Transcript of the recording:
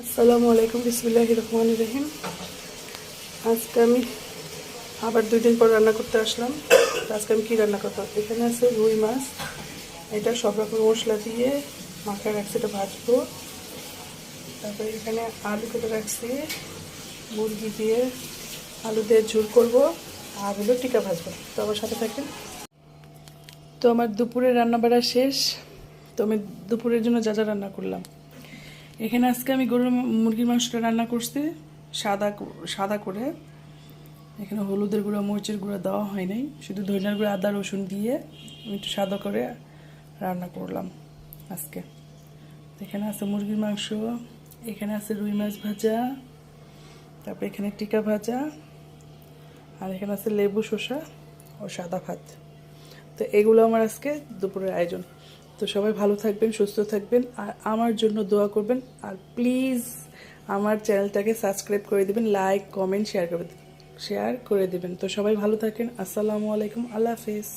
আসসালামু আলাইকুম, বিসমিল্লাহির রহমানির রহিম। আজকে আমি আবার 2 দিন পর রান্না করতে আসলাম। তো আজকে আমি কী রান্না করবো, এখানে আছে রুই মাছ। এটা সব রকম মশলা দিয়ে মাখায় রাখছি, এটা ভাজবো। তারপরে এখানে আলু কেটে রাখছি, মুরগি দিয়ে আলু দিয়ে ঝোল করবো, আর হলো টিকা ভাজবো। তো আমার সাথে থাকেন। তো আমার দুপুরের রান্না বাড়া শেষ। তো আমি দুপুরের জন্য যা যা রান্না করলাম, এখানে আজকে আমি মুরগির মাংসটা রান্না করছি সাদা সাদা করে। এখানে হলুদের গুঁড়া মরিচের গুঁড়া দেওয়া হয় নাই, শুধু ধনিয়ার গুঁড়া আদা রসুন দিয়ে আমি একটু সাদা করে রান্না করলাম আজকে। এখানে আছে মুরগির মাংস, এখানে আছে রুই মাছ ভাজা, তারপরে এখানে টিকা ভাজা, আর এখানে আছে লেবু শসা ও সাদা ভাত। তো এগুলো আমার আজকে দুপুরের আয়োজন। তো সবাই ভালো থাকবেন, সুস্থ থাকবেন, আর আমার জন্য দোয়া করবেন। আর প্লিজ আমার চ্যানেলটাকে সাবস্ক্রাইব করে দিবেন, লাইক কমেন্ট শেয়ার করে দিবেন। তো সবাই ভালো থাকেন। আসসালামু আলাইকুম, আল্লাহ হাফেজ।